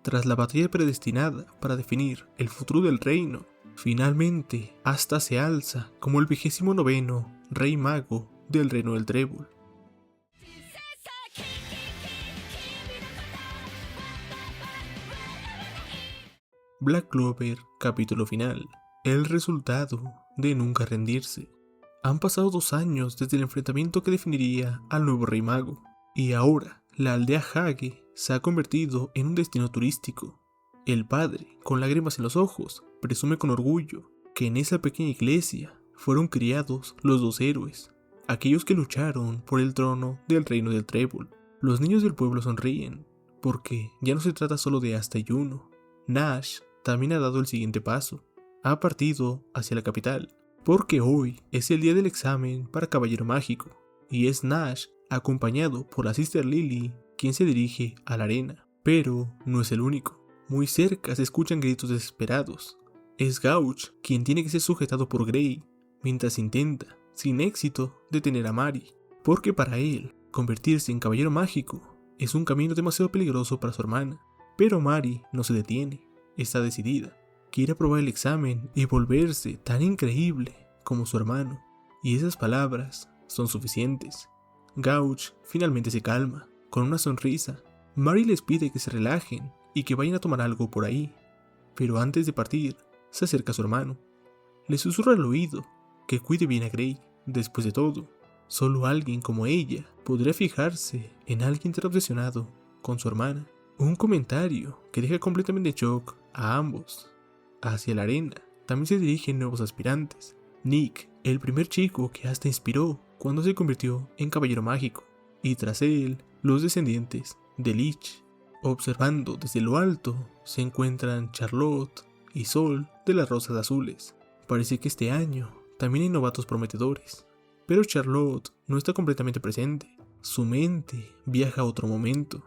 Tras la batalla predestinada para definir el futuro del reino, finalmente Asta se alza como el 29º Rey Mago del Reino del Trébol. Black Clover, capítulo final. El resultado de nunca rendirse. Han pasado 2 años desde el enfrentamiento que definiría al nuevo Rey Mago, y ahora la aldea Hage se ha convertido en un destino turístico. El padre, con lágrimas en los ojos, presume con orgullo que en esa pequeña iglesia fueron criados los 2 héroes, aquellos que lucharon por el trono del Reino del Trébol. Los niños del pueblo sonríen, porque ya no se trata solo de Asta y Juno. Nash también ha dado el siguiente paso. Ha partido hacia la capital, porque hoy es el día del examen para Caballero Mágico, y es Nash, acompañado por la Sister Lily, quien se dirige a la arena. Pero no es el único. Muy cerca se escuchan gritos desesperados. Es Gauch quien tiene que ser sujetado por Grey, mientras intenta, sin éxito, detener a Mari, porque para él, convertirse en Caballero Mágico es un camino demasiado peligroso para su hermana. Pero Mari no se detiene, está decidida. Quiere aprobar el examen y volverse tan increíble como su hermano, y esas palabras son suficientes. Gauch finalmente se calma, con una sonrisa. Mari les pide que se relajen y que vayan a tomar algo por ahí, pero antes de partir, se acerca a su hermano. Le susurra al oído que cuide bien a Grey. Después de todo, solo alguien como ella podría fijarse en alguien tan obsesionado con su hermana. Un comentario que deja completamente en shock a ambos. Hacia la arena también se dirigen nuevos aspirantes. Nick, el primer chico que Asta inspiró cuando se convirtió en Caballero Mágico, y tras él, los descendientes de Lich. Observando desde lo alto se encuentran Charlotte y Sol de las Rosas Azules. Parece que este año también hay novatos prometedores, pero Charlotte no está completamente presente. Su mente viaja a otro momento,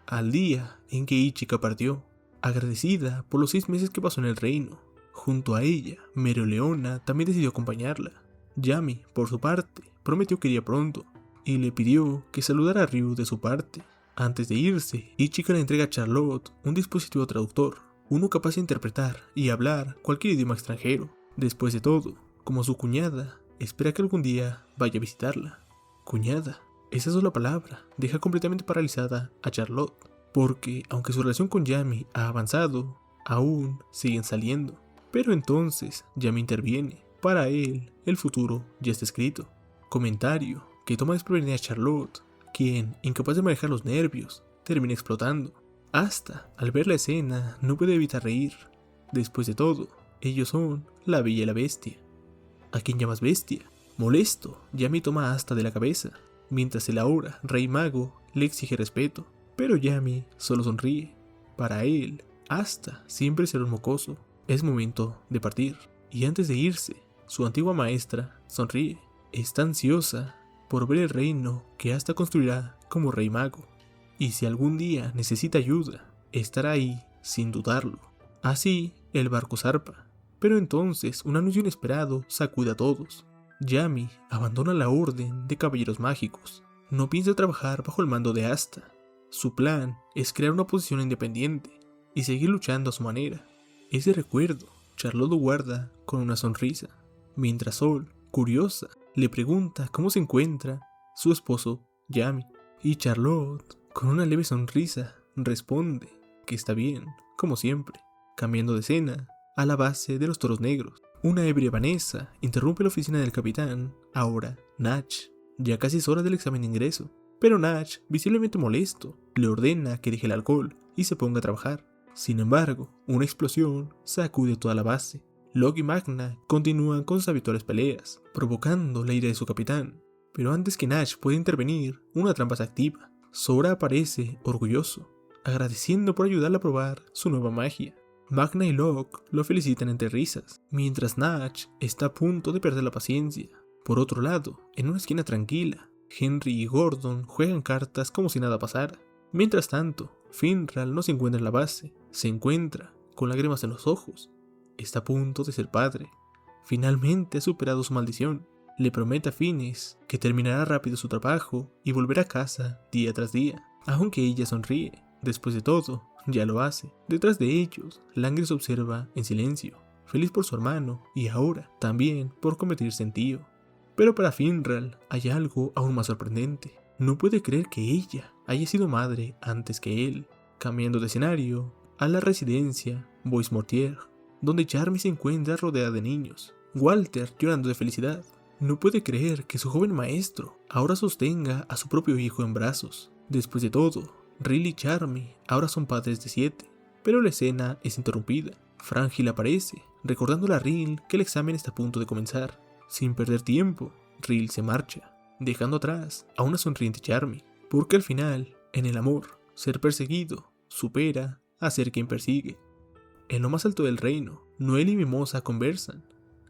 al día en que Ichika partió, agradecida por los 6 meses que pasó en el reino. Junto a ella, Mereoleona también decidió acompañarla. Yami, por su parte, prometió que iría pronto, y le pidió que saludara a Ryu de su parte. Antes de irse, Ichika le entrega a Charlotte un dispositivo traductor, uno capaz de interpretar y hablar cualquier idioma extranjero. Después de todo, como su cuñada, espera que algún día vaya a visitarla. Cuñada, esa sola palabra deja completamente paralizada a Charlotte, porque aunque su relación con Yami ha avanzado, aún siguen saliendo. Pero entonces Yami interviene. Para él, el futuro ya está escrito. Comentario que toma desprevenida a Charlotte, quien, incapaz de manejar los nervios, termina explotando. Asta, al ver la escena, no puede evitar reír. Después de todo, ellos son la Bella y la Bestia. ¿A quién llamas bestia? Molesto, Yami toma a Asta de la cabeza, mientras el ahora Rey Mago le exige respeto. Pero Yami solo sonríe. Para él, Asta siempre será un mocoso. Es momento de partir. Y antes de irse, su antigua maestra sonríe. Está ansiosa por ver el reino que Asta construirá como Rey Mago. Y si algún día necesita ayuda, estará ahí sin dudarlo. Así, el barco zarpa. Pero entonces un anuncio inesperado sacude a todos. Yami abandona la orden de caballeros mágicos. No piensa trabajar bajo el mando de Asta. Su plan es crear una posición independiente y seguir luchando a su manera. Ese recuerdo, Charlotte lo guarda con una sonrisa, mientras Sol, curiosa, le pregunta cómo se encuentra su esposo, Yami. Y Charlotte, con una leve sonrisa, responde que está bien, como siempre. Cambiando de escena, a la base de los Toros Negros, una ebria Vanessa interrumpe la oficina del capitán, ahora Natch. Ya casi es hora del examen de ingreso. Pero Natch, visiblemente molesto, le ordena que deje el alcohol y se ponga a trabajar. Sin embargo, una explosión sacude toda la base. Locke y Magna continúan con sus habituales peleas, provocando la ira de su capitán. Pero antes que Natch pueda intervenir, una trampa se activa. Sora aparece, orgulloso, agradeciendo por ayudarle a probar su nueva magia. Magna y Locke lo felicitan entre risas, mientras Natch está a punto de perder la paciencia. Por otro lado, en una esquina tranquila, Henry y Gordon juegan cartas como si nada pasara. Mientras tanto, Finral no se encuentra en la base, se encuentra con lágrimas en los ojos. Está a punto de ser padre. Finalmente ha superado su maldición. Le promete a Phineas que terminará rápido su trabajo y volverá a casa día tras día. Aunque ella sonríe. Después de todo, ya lo hace. Detrás de ellos, Langris observa en silencio, feliz por su hermano y ahora también por convertirse en tío. Pero para Finral hay algo aún más sorprendente. No puede creer que ella haya sido madre antes que él. Cambiando de escenario, a la residencia Bois Mortier, donde Charmy se encuentra rodeada de niños. Walter llorando de felicidad. No puede creer que su joven maestro ahora sostenga a su propio hijo en brazos. Después de todo, Riley y Charmy ahora son padres de 7. Pero la escena es interrumpida. Frangil aparece, recordándole a Rill que el examen está a punto de comenzar. Sin perder tiempo, Rill se marcha, dejando atrás a una sonriente Charmy, porque al final, en el amor, ser perseguido supera a ser quien persigue. En lo más alto del reino, Noel y Mimosa conversan.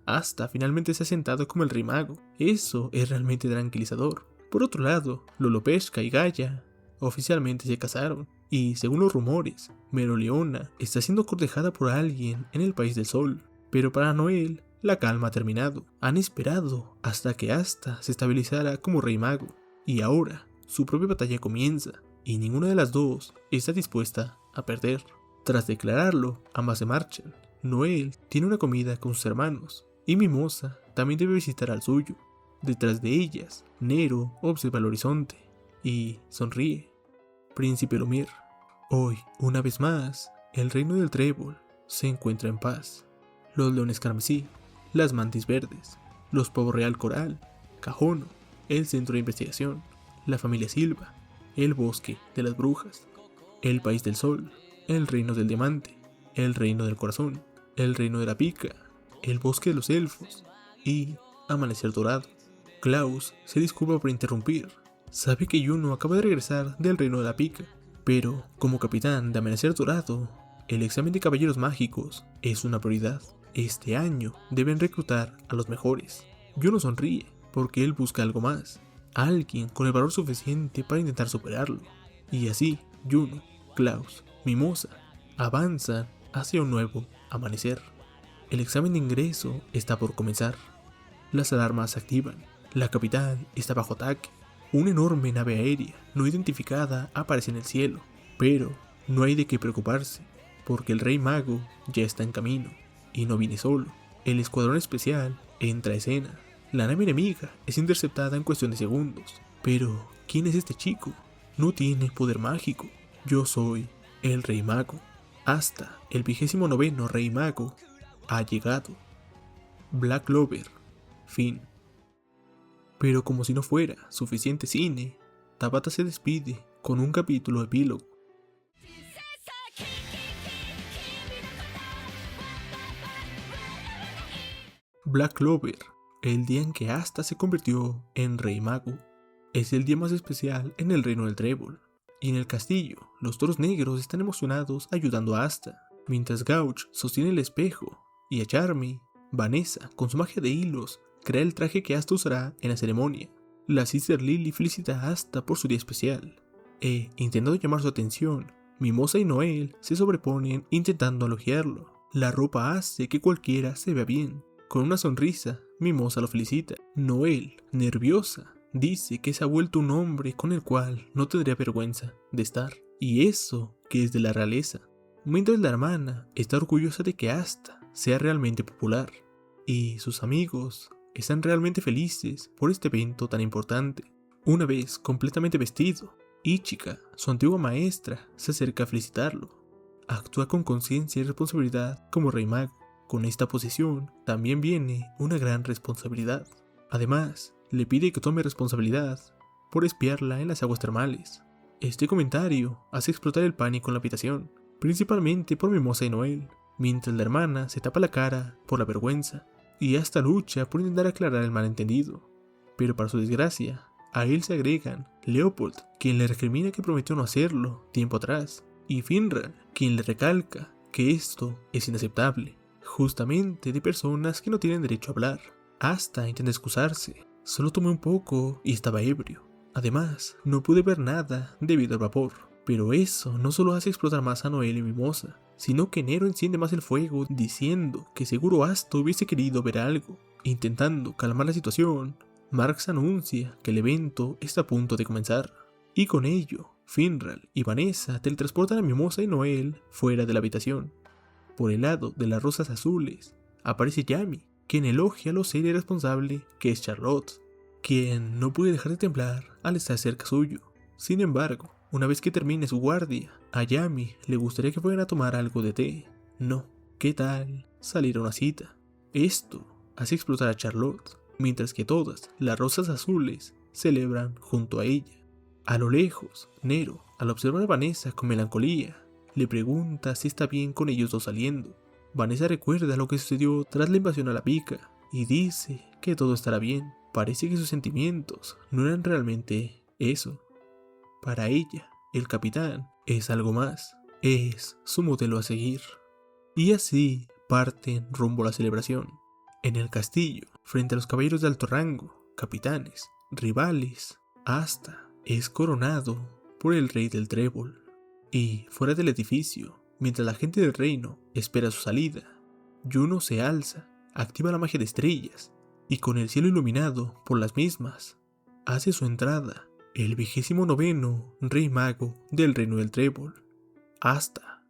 Asta finalmente se ha sentado como el rey mago. Eso es realmente tranquilizador. Por otro lado, Lolopeshka y Gaia oficialmente se casaron, y según los rumores, Meroleona está siendo cortejada por alguien en el País del Sol. Pero para Noel, la calma ha terminado. Han esperado hasta que Asta se estabilizara como rey mago, y ahora su propia batalla comienza, y ninguna de las dos está dispuesta a perder. Tras declararlo, ambas se marchan. Noel tiene una comida con sus hermanos, y Mimosa también debe visitar al suyo. Detrás de ellas, Nero observa el horizonte y sonríe. Príncipe Lumir. Hoy, una vez más, el reino del trébol se encuentra en paz. Los leones carmesí, las mantis verdes, los pavos real coral, Cajono, el centro de investigación, la familia Silva, el bosque de las brujas, el país del sol, el reino del diamante, el reino del corazón, el reino de la pica, el bosque de los elfos y amanecer dorado. Klaus se disculpa por interrumpir. Sabe que Juno acaba de regresar del reino de la pica, pero como capitán de Amanecer Dorado, el examen de caballeros mágicos es una prioridad. Este año deben reclutar a los mejores. Juno sonríe porque él busca algo más, alguien con el valor suficiente para intentar superarlo. Y así, Juno, Klaus, Mimosa avanzan hacia un nuevo amanecer. El examen de ingreso está por comenzar. Las alarmas se activan. La capital está bajo ataque. Una enorme nave aérea no identificada aparece en el cielo, pero no hay de qué preocuparse, porque el rey mago ya está en camino, y no viene solo. El escuadrón especial entra a escena. La nave enemiga es interceptada en cuestión de segundos. Pero, ¿quién es este chico? No tiene poder mágico. Yo soy el rey mago. Hasta el 29º rey mago ha llegado. Black Clover. Fin. Pero como si no fuera suficiente cine, Tabata se despide con un capítulo epílogo. Black Clover, el día en que Asta se convirtió en Rey Mago, es el día más especial en el reino del trébol. Y en el castillo, los toros negros están emocionados ayudando a Asta, mientras Gouch sostiene el espejo, y a Charmy, Vanessa, con su magia de hilos, crea el traje que Asta usará en la ceremonia. La Sister Lily felicita a Asta por su día especial, e, intentando llamar su atención, Mimosa y Noel se sobreponen intentando elogiarlo. La ropa hace que cualquiera se vea bien. Con una sonrisa, Mimosa lo felicita. Noel, nerviosa, dice que se ha vuelto un hombre con el cual no tendría vergüenza de estar, y eso que es de la realeza. Mientras la hermana está orgullosa de que Asta sea realmente popular, y sus amigos están realmente felices por este evento tan importante. Una vez completamente vestido, Ichika, su antigua maestra, se acerca a felicitarlo. Actúa con conciencia y responsabilidad como rey mago. Con esta posición también viene una gran responsabilidad. Además, le pide que tome responsabilidad por espiarla en las aguas termales. Este comentario hace explotar el pánico en la habitación, principalmente por Mimosa y Noel, mientras la hermana se tapa la cara por la vergüenza y hasta lucha por intentar aclarar el malentendido. Pero para su desgracia, a él se agregan Leopold, quien le recrimina que prometió no hacerlo tiempo atrás, y Finral, quien le recalca que esto es inaceptable, justamente de personas que no tienen derecho a hablar. Asta intenta excusarse, solo tomé un poco y estaba ebrio. Además, no pude ver nada debido al vapor. Pero eso no solo hace explotar más a Noel y Mimosa, sino que Nero enciende más el fuego diciendo que seguro Asta hubiese querido ver algo. Intentando calmar la situación, Marx anuncia que el evento está a punto de comenzar, y con ello Finral y Vanessa teletransportan a Mimosa y Noel fuera de la habitación. Por el lado de las rosas azules, aparece Yami, quien elogia lo seria y responsable que es Charlotte, quien no puede dejar de temblar al estar cerca suyo. Sin embargo, una vez que termine su guardia, a Yami le gustaría que fueran a tomar algo de té. No, ¿qué tal salir a una cita? Esto hace explotar a Charlotte, mientras que todas las rosas azules celebran junto a ella. A lo lejos, Nero, al observar a Vanessa con melancolía, le pregunta si está bien con ellos dos saliendo. Vanessa recuerda lo que sucedió tras la invasión a la pica y dice que todo estará bien. Parece que sus sentimientos no eran realmente eso. Para ella, el capitán es algo más, es su modelo a seguir. Y así parten rumbo a la celebración. En el castillo, frente a los caballeros de alto rango, capitanes, rivales, Asta es coronado por el rey del trébol. Y fuera del edificio, mientras la gente del reino espera su salida, Juno se alza, activa la magia de estrellas y con el cielo iluminado por las mismas, hace su entrada el 29º rey mago del reino del trébol, Asta.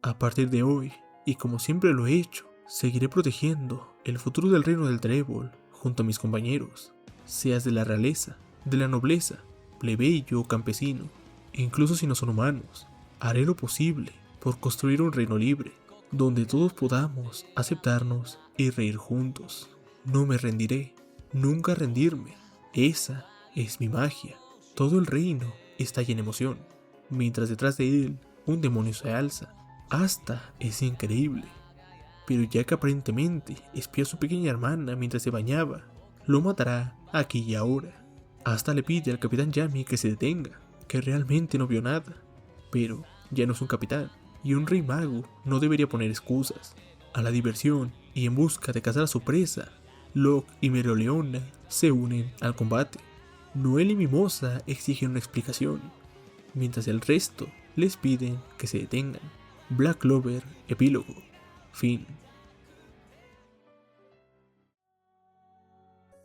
A partir de hoy, y como siempre lo he hecho, seguiré protegiendo el futuro del reino del trébol junto a mis compañeros, seas de la realeza, de la nobleza, plebeyo o campesino. Incluso si no son humanos, haré lo posible por construir un reino libre, donde todos podamos aceptarnos y reír juntos. No me rendiré, nunca rendirme. Esa es mi magia. Todo el reino estalla en emoción, mientras detrás de él un demonio se alza. Asta es increíble, pero ya que aparentemente espió a su pequeña hermana mientras se bañaba, lo matará aquí y ahora. Asta le pide al capitán Yami que se detenga, que realmente no vio nada, pero ya no es un capitán, y un rey mago no debería poner excusas. A la diversión y en busca de cazar a su presa, Locke y Mereoleona se unen al combate. Noel y Mimosa exigen una explicación, mientras el resto les piden que se detengan. Black Clover, epílogo, fin.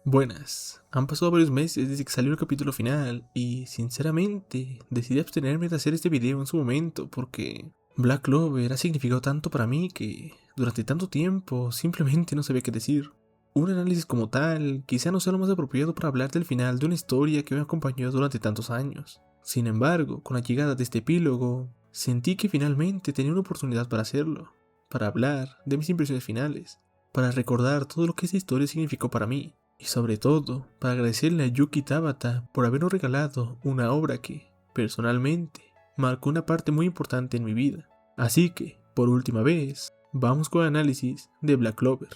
Buenas, han pasado varios meses desde que salió el capítulo final y sinceramente decidí abstenerme de hacer este video en su momento porque Black Clover ha significado tanto para mí que durante tanto tiempo simplemente no sabía qué decir. Un análisis como tal quizá no sea lo más apropiado para hablar del final de una historia que me acompañó durante tantos años. Sin embargo, con la llegada de este epílogo, sentí que finalmente tenía una oportunidad para hacerlo, para hablar de mis impresiones finales, para recordar todo lo que esta historia significó para mí. Y sobre todo, para agradecerle a Yuki Tabata por habernos regalado una obra que, personalmente, marcó una parte muy importante en mi vida. Así que, por última vez, vamos con el análisis de Black Clover.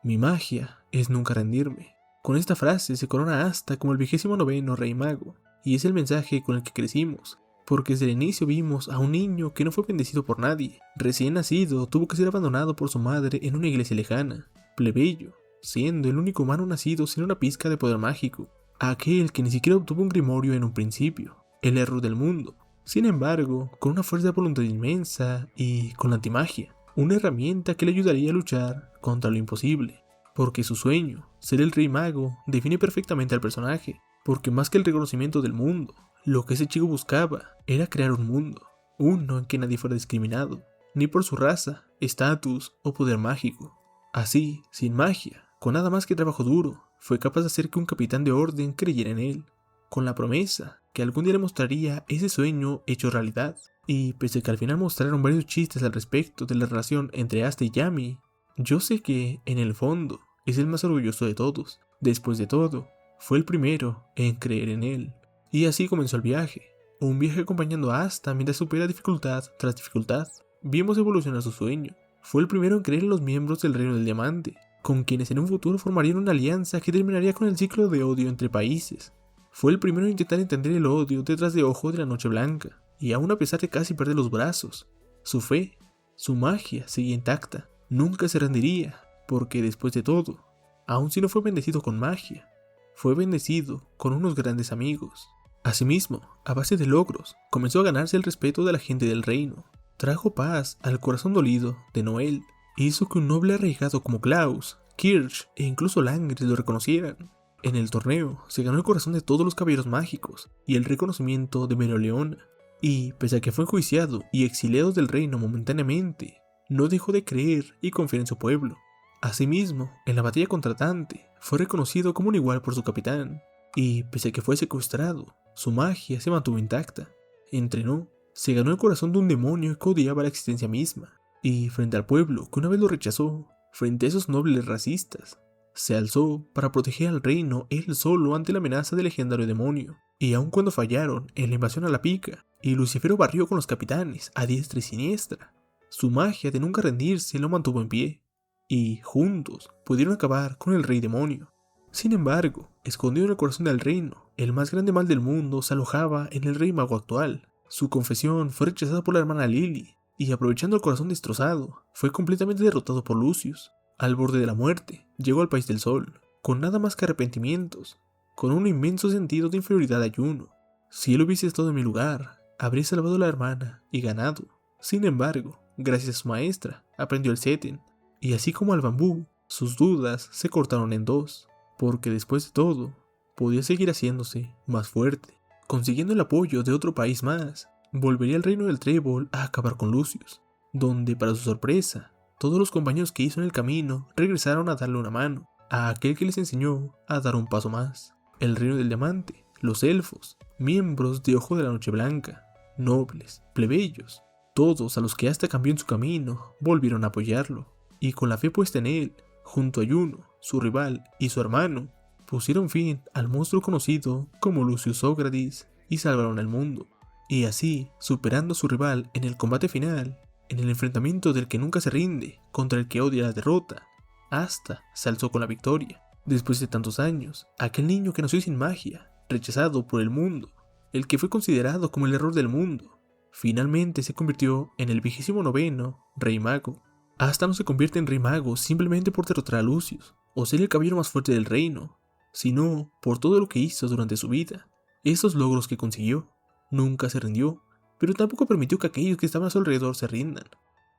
Mi magia es nunca rendirme. Con esta frase se corona Asta como el 29º rey mago, y es el mensaje con el que crecimos, porque desde el inicio vimos a un niño que no fue bendecido por nadie. Recién nacido, tuvo que ser abandonado por su madre en una iglesia lejana, plebeyo, siendo el único humano nacido sin una pizca de poder mágico, aquel que ni siquiera obtuvo un grimorio en un principio, el héroe del mundo. Sin embargo, con una fuerza de voluntad inmensa y con la antimagia, una herramienta que le ayudaría a luchar contra lo imposible, porque su sueño, ser el rey mago, define perfectamente al personaje, porque más que el reconocimiento del mundo, lo que ese chico buscaba era crear un mundo, uno en que nadie fuera discriminado, ni por su raza, estatus o poder mágico. Así, sin magia, con nada más que trabajo duro, fue capaz de hacer que un capitán de orden creyera en él, con la promesa que algún día le mostraría ese sueño hecho realidad. Y pese a que al final mostraron varios chistes al respecto de la relación entre Asta y Yami, yo sé que, en el fondo, es el más orgulloso de todos. Después de todo, fue el primero en creer en él. Y así comenzó el viaje, un viaje acompañando a Asta mientras supera dificultad tras dificultad. Vimos evolucionar su sueño. Fue el primero en creer en los miembros del Reino del Diamante, con quienes en un futuro formarían una alianza que terminaría con el ciclo de odio entre países. Fue el primero en intentar entender el odio detrás de ojo de la Noche Blanca, y aún a pesar de casi perder los brazos, su fe, su magia seguía intacta. Nunca se rendiría, porque después de todo, aun si no fue bendecido con magia, fue bendecido con unos grandes amigos. Asimismo, a base de logros, comenzó a ganarse el respeto de la gente del reino. Trajo paz al corazón dolido de Noel, hizo que un noble arraigado como Klaus, Kirsch e incluso Langris lo reconocieran. En el torneo se ganó el corazón de todos los caballeros mágicos y el reconocimiento de Meroleona, y pese a que fue enjuiciado y exiliado del reino momentáneamente, no dejó de creer y confiar en su pueblo. Asimismo, en la batalla contra Dante, fue reconocido como un igual por su capitán, y pese a que fue secuestrado, su magia se mantuvo intacta. Entrenó, se ganó el corazón de un demonio que odiaba la existencia misma, y frente al pueblo que una vez lo rechazó, frente a esos nobles racistas, se alzó para proteger al reino él solo ante la amenaza del legendario demonio. Y aun cuando fallaron en la invasión a la pica, y Lucifero barrió con los capitanes a diestra y siniestra, su magia de nunca rendirse lo mantuvo en pie, y juntos pudieron acabar con el rey demonio. Sin embargo, escondido en el corazón del reino, el más grande mal del mundo se alojaba en el rey mago actual. Su confesión fue rechazada por la hermana Lily, y aprovechando el corazón destrozado, fue completamente derrotado por Lucius. Al borde de la muerte, llegó al país del sol, con nada más que arrepentimientos, con un inmenso sentido de inferioridad a Juno. Si él hubiese estado en mi lugar, habría salvado a la hermana y ganado. Sin embargo, gracias a su maestra, aprendió el Seten, y así como al bambú, sus dudas se cortaron en dos, porque después de todo, podía seguir haciéndose más fuerte. Consiguiendo el apoyo de otro país más, volvería al reino del Trébol a acabar con Lucius, donde, para su sorpresa, todos los compañeros que hizo en el camino regresaron a darle una mano a aquel que les enseñó a dar un paso más. El reino del diamante, los elfos, miembros de Ojo de la Noche Blanca, nobles, plebeyos, todos a los que hasta cambió en su camino, volvieron a apoyarlo, y con la fe puesta en él, junto a Juno, su rival y su hermano, pusieron fin al monstruo conocido como Lucius Sócrates y salvaron el mundo. Y así, superando a su rival en el combate final, en el enfrentamiento del que nunca se rinde contra el que odia la derrota, Asta se alzó con la victoria. Después de tantos años, aquel niño que nació sin magia, rechazado por el mundo, el que fue considerado como el error del mundo, finalmente se convirtió en el 29º Rey Mago. Asta no se convierte en Rey Mago simplemente por derrotar a Lucius o ser el caballero más fuerte del reino, sino por todo lo que hizo durante su vida, esos logros que consiguió. Nunca se rindió, pero tampoco permitió que aquellos que estaban a su alrededor se rindan,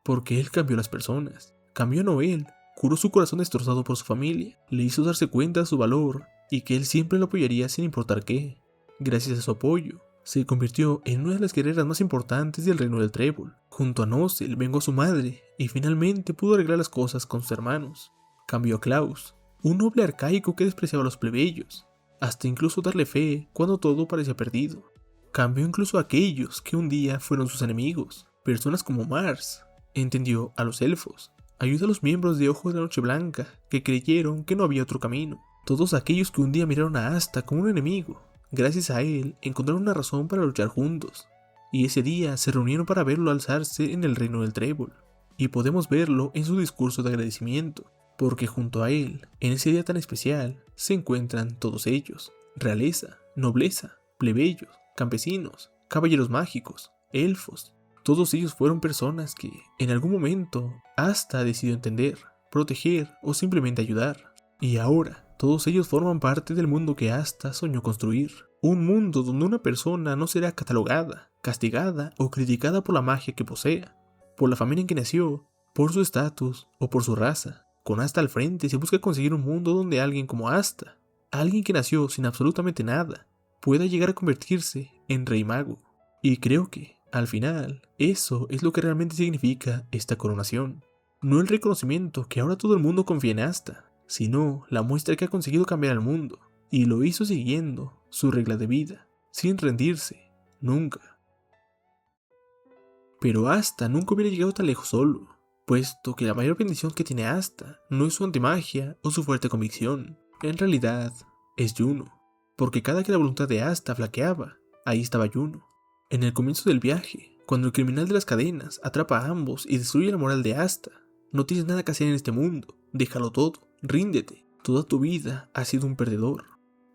porque él cambió a las personas, cambió a Noel, curó su corazón destrozado por su familia, le hizo darse cuenta de su valor y que él siempre lo apoyaría sin importar qué. Gracias a su apoyo, se convirtió en una de las guerreras más importantes del reino del Trébol. Junto a Nozel vengó a su madre y finalmente pudo arreglar las cosas con sus hermanos. Cambió a Klaus, un noble arcaico que despreciaba a los plebeyos, hasta incluso darle fe cuando todo parecía perdido. Cambió incluso a aquellos que un día fueron sus enemigos, personas como Mars. Entendió a los elfos, ayudó a los miembros de Ojo de la Noche Blanca que creyeron que no había otro camino. Todos aquellos que un día miraron a Asta como un enemigo, gracias a él encontraron una razón para luchar juntos, y ese día se reunieron para verlo alzarse en el reino del Trébol. Y podemos verlo en su discurso de agradecimiento, porque junto a él, en ese día tan especial, se encuentran todos ellos: realeza, nobleza, plebeyos, campesinos, caballeros mágicos, elfos. Todos ellos fueron personas que, en algún momento, Asta decidió entender, proteger o simplemente ayudar. Y ahora, todos ellos forman parte del mundo que Asta soñó construir. Un mundo donde una persona no será catalogada, castigada o criticada por la magia que posea, por la familia en que nació, por su estatus o por su raza. Con Asta al frente se busca conseguir un mundo donde alguien como Asta, alguien que nació sin absolutamente nada, pueda llegar a convertirse en Rey Mago. Y creo que, al final, eso es lo que realmente significa esta coronación. No el reconocimiento que ahora todo el mundo confía en Asta, sino la muestra que ha conseguido cambiar al mundo, y lo hizo siguiendo su regla de vida, sin rendirse, nunca. Pero Asta nunca hubiera llegado tan lejos solo, puesto que la mayor bendición que tiene Asta no es su antimagia o su fuerte convicción, en realidad es Juno. Porque cada que la voluntad de Asta flaqueaba, ahí estaba Juno. En el comienzo del viaje, cuando el criminal de las cadenas atrapa a ambos y destruye la moral de Asta: no tienes nada que hacer en este mundo, déjalo todo, ríndete, toda tu vida has sido un perdedor.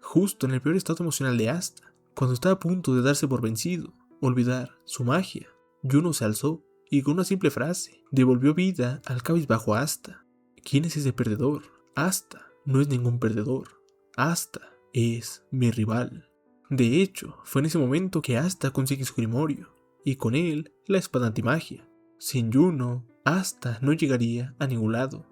Justo en el peor estado emocional de Asta, cuando estaba a punto de darse por vencido, olvidar su magia, Juno se alzó y con una simple frase devolvió vida al cabizbajo Asta. ¿Quién es ese perdedor? Asta no es ningún perdedor. Asta es mi rival. De hecho, fue en ese momento que Asta consigue su grimorio, y con él la espada antimagia. Sin Juno, Asta no llegaría a ningún lado.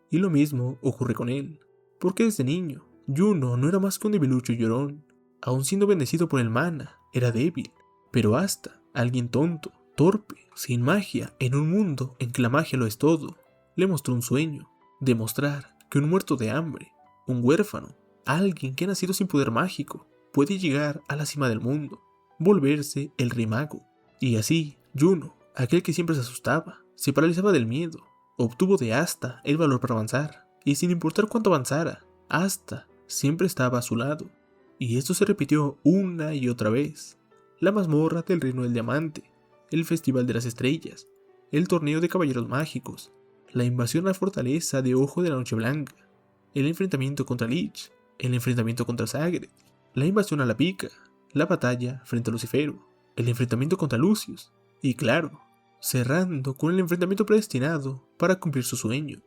Y lo mismo ocurre con él, porque desde niño Juno no era más que un debilucho llorón. Aun siendo bendecido por el mana, era débil. Pero Asta, alguien tonto, torpe, sin magia, en un mundo en que la magia lo es todo, le mostró un sueño: demostrar que un muerto de hambre, un huérfano, alguien que ha nacido sin poder mágico, puede llegar a la cima del mundo, volverse el rey mago. Y así, Juno, aquel que siempre se asustaba, se paralizaba del miedo, obtuvo de Asta el valor para avanzar, y sin importar cuánto avanzara, Asta siempre estaba a su lado. Y esto se repitió una y otra vez. La mazmorra del Reino del Diamante, el Festival de las Estrellas, el torneo de caballeros mágicos, la invasión a la fortaleza de Ojo de la Noche Blanca, el enfrentamiento contra Lich, el enfrentamiento contra Sagred, la invasión a la Pica, la batalla frente a Lucifero, el enfrentamiento contra Lucius, y claro, cerrando con el enfrentamiento predestinado para cumplir su sueño.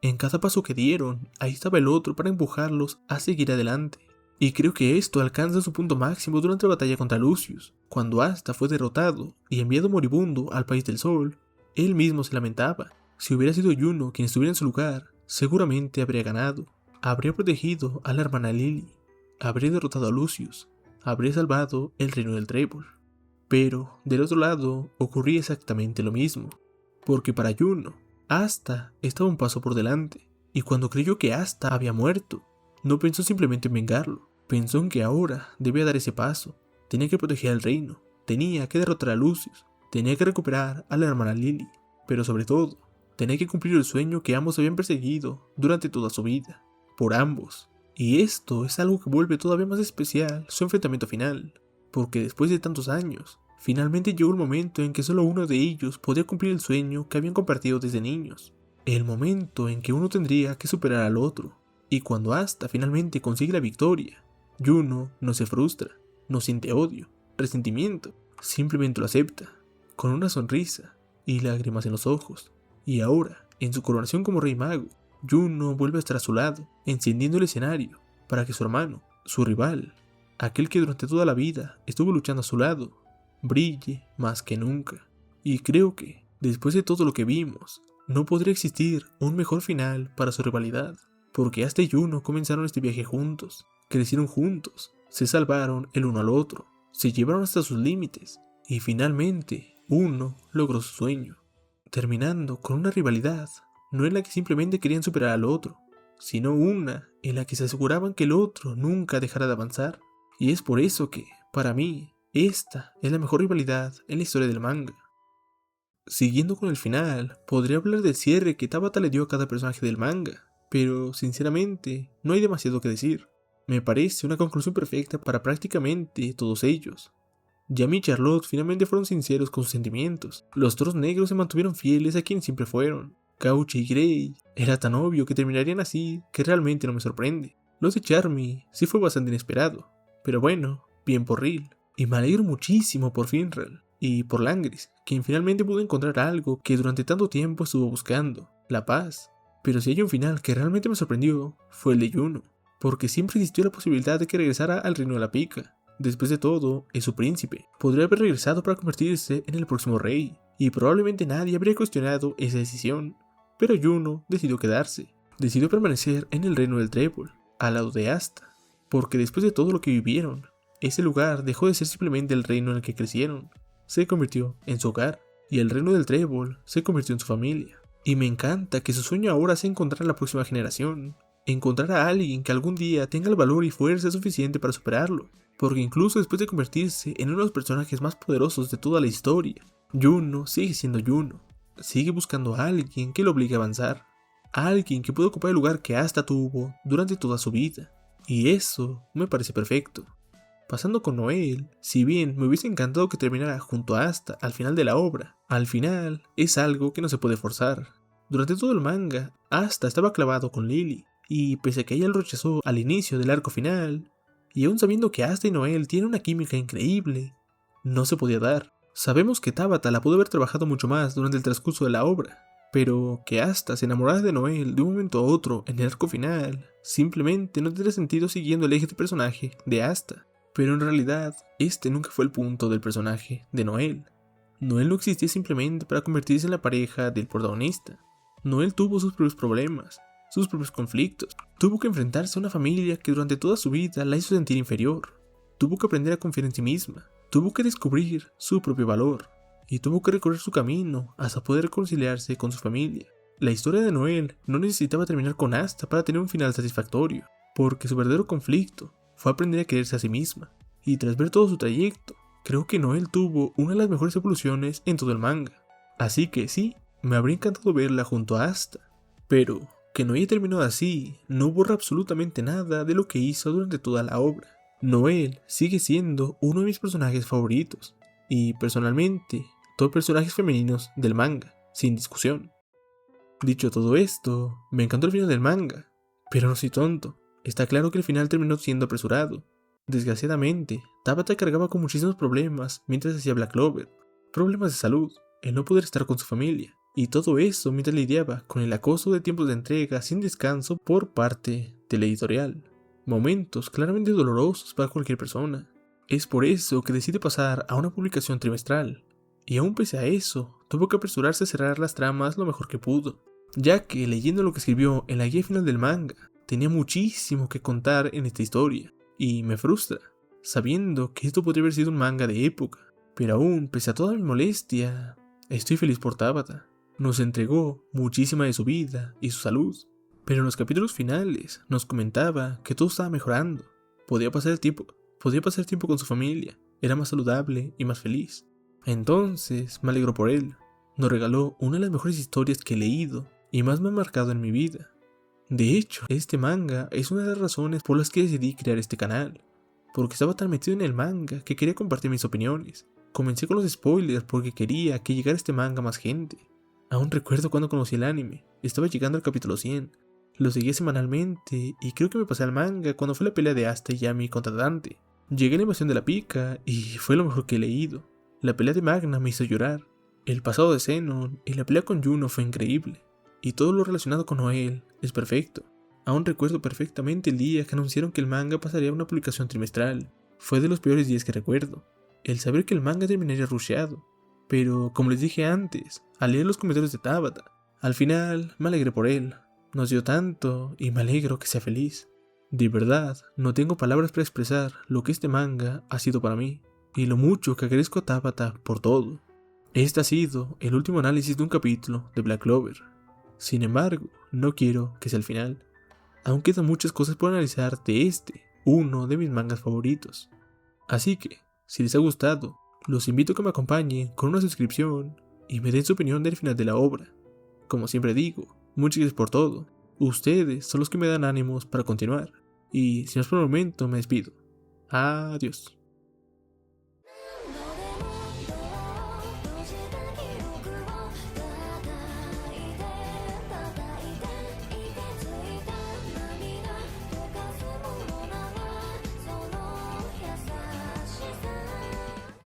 En cada paso que dieron, ahí estaba el otro para empujarlos a seguir adelante. Y creo que esto alcanza su punto máximo durante la batalla contra Lucius, cuando Asta fue derrotado y enviado moribundo al País del Sol. Él mismo se lamentaba: si hubiera sido Juno quien estuviera en su lugar, seguramente habría ganado, habría protegido a la hermana Lily, habría derrotado a Lucius, habría salvado el reino del Trébol. Pero del otro lado ocurría exactamente lo mismo, porque para Juno, Asta estaba un paso por delante, y cuando creyó que Asta había muerto, no pensó simplemente en vengarlo, pensó en que ahora debía dar ese paso, tenía que proteger al reino, tenía que derrotar a Lucius, tenía que recuperar a la hermana Lily, pero sobre todo, tenía que cumplir el sueño que ambos habían perseguido durante toda su vida, por ambos. Y esto es algo que vuelve todavía más especial su enfrentamiento final, porque después de tantos años, finalmente llegó el momento en que solo uno de ellos podía cumplir el sueño que habían compartido desde niños, el momento en que uno tendría que superar al otro. Y cuando Asta finalmente consigue la victoria, Juno no se frustra, no siente odio, resentimiento, simplemente lo acepta, con una sonrisa y lágrimas en los ojos. Y ahora, en su coronación como rey mago, Juno vuelve a estar a su lado, encendiendo el escenario para que su hermano, su rival, aquel que durante toda la vida estuvo luchando a su lado, brille más que nunca. Y creo que, después de todo lo que vimos, no podría existir un mejor final para su rivalidad. Porque Asta y Juno comenzaron este viaje juntos, crecieron juntos, se salvaron el uno al otro, se llevaron hasta sus límites, y finalmente uno logró su sueño, terminando con una rivalidad, no en la que simplemente querían superar al otro, sino una en la que se aseguraban que el otro nunca dejara de avanzar. Y es por eso que, para mí, esta es la mejor rivalidad en la historia del manga. Siguiendo con el final, podría hablar del cierre que Tabata le dio a cada personaje del manga, pero sinceramente no hay demasiado que decir. Me parece una conclusión perfecta para prácticamente todos ellos. Yami y Charlotte finalmente fueron sinceros con sus sentimientos. Los toros negros se mantuvieron fieles a quien siempre fueron. Cauche y Grey, era tan obvio que terminarían así que realmente no me sorprende. Lo de Charmy sí fue bastante inesperado, pero bueno, bien por Rill. Y me alegro muchísimo por Finral y por Langris, quien finalmente pudo encontrar algo que durante tanto tiempo estuvo buscando: la paz. Pero si hay un final que realmente me sorprendió, fue el de Juno, porque siempre existió la posibilidad de que regresara al reino de la Pica. Después de todo, es su príncipe, podría haber regresado para convertirse en el próximo rey, y probablemente nadie habría cuestionado esa decisión. Pero Juno decidió quedarse, decidió permanecer en el reino del Trébol, al lado de Asta, porque después de todo lo que vivieron, ese lugar dejó de ser simplemente el reino en el que crecieron, se convirtió en su hogar, y el reino del Trébol se convirtió en su familia. Y me encanta que su sueño ahora sea encontrar a la próxima generación, encontrar a alguien que algún día tenga el valor y fuerza suficiente para superarlo, porque incluso después de convertirse en uno de los personajes más poderosos de toda la historia, Juno sigue siendo Juno, sigue buscando a alguien que lo obligue a avanzar, a alguien que pueda ocupar el lugar que Asta tuvo durante toda su vida, y eso me parece perfecto. Pasando con Noel, si bien me hubiese encantado que terminara junto a Asta al final de la obra, al final es algo que no se puede forzar. Durante todo el manga, Asta estaba clavado con Lily, y pese a que ella lo rechazó al inicio del arco final, y aún sabiendo que Asta y Noel tienen una química increíble, no se podía dar. Sabemos que Tabata la pudo haber trabajado mucho más durante el transcurso de la obra, pero que Asta se enamorara de Noel de un momento a otro en el arco final, simplemente no tendría sentido siguiendo el eje de personaje de Asta. Pero en realidad, este nunca fue el punto del personaje de Noel. Noel no existía simplemente para convertirse en la pareja del protagonista. Noel tuvo sus propios problemas, sus propios conflictos. Tuvo que enfrentarse a una familia que durante toda su vida la hizo sentir inferior. Tuvo que aprender a confiar en sí misma. Tuvo que descubrir su propio valor. Y tuvo que recorrer su camino hasta poder reconciliarse con su familia. La historia de Noelle no necesitaba terminar con Asta para tener un final satisfactorio, porque su verdadero conflicto fue aprender a quererse a sí misma. Y tras ver todo su trayecto, creo que Noelle tuvo una de las mejores evoluciones en todo el manga. Así que sí, me habría encantado verla junto a Asta. Pero que Noelle terminó así no borra absolutamente nada de lo que hizo durante toda la obra. Noelle sigue siendo uno de mis personajes favoritos. Y personalmente, todos personajes femeninos del manga, sin discusión. Dicho todo esto, me encantó el final del manga, pero no soy tonto. Está claro que el final terminó siendo apresurado. Desgraciadamente, Tabata cargaba con muchísimos problemas mientras hacía Black Clover. Problemas de salud, el no poder estar con su familia, y todo eso mientras lidiaba con el acoso de tiempos de entrega sin descanso por parte de la editorial. Momentos claramente dolorosos para cualquier persona. Es por eso que decide pasar a una publicación trimestral, y aún pese a eso, tuvo que apresurarse a cerrar las tramas lo mejor que pudo, ya que leyendo lo que escribió en la guía final del manga, tenía muchísimo que contar en esta historia, y me frustra, sabiendo que esto podría haber sido un manga de época, pero aún, pese a toda mi molestia, estoy feliz por Tabata. Nos entregó muchísima de su vida y su salud, pero en los capítulos finales nos comentaba que todo estaba mejorando, podía pasar tiempo con su familia, era más saludable y más feliz. Entonces me alegro por él. Nos regaló una de las mejores historias que he leído y más me ha marcado en mi vida. De hecho, este manga es una de las razones por las que decidí crear este canal, porque estaba tan metido en el manga que quería compartir mis opiniones. Comencé con los spoilers porque quería que llegara este manga a más gente. Aún recuerdo cuando conocí el anime, estaba llegando al capítulo 100, lo seguía semanalmente y creo que me pasé al manga cuando fue la pelea de Asta y Yami contra Dante. Llegué a la invasión de la pica y fue lo mejor que he leído. La pelea de Magna me hizo llorar. El pasado de Zenon y la pelea con Juno fue increíble. Y todo lo relacionado con Noelle es perfecto. Aún recuerdo perfectamente el día que anunciaron que el manga pasaría a una publicación trimestral. Fue de los peores días que recuerdo. El saber que el manga terminaría rusheado. Pero, como les dije antes, al leer los comentarios de Tabata, al final me alegré por él. Nos dio tanto y me alegro que sea feliz. De verdad, no tengo palabras para expresar lo que este manga ha sido para mí. Y lo mucho que agradezco a Tabata por todo. Este ha sido el último análisis de un capítulo de Black Clover. Sin embargo, no quiero que sea el final. Aún quedan muchas cosas por analizar de uno de mis mangas favoritos. Así que, si les ha gustado, los invito a que me acompañen con una suscripción y me den su opinión del final de la obra. Como siempre digo, muchas gracias por todo. Ustedes son los que me dan ánimos para continuar. Y sin más por el momento me despido. Adiós.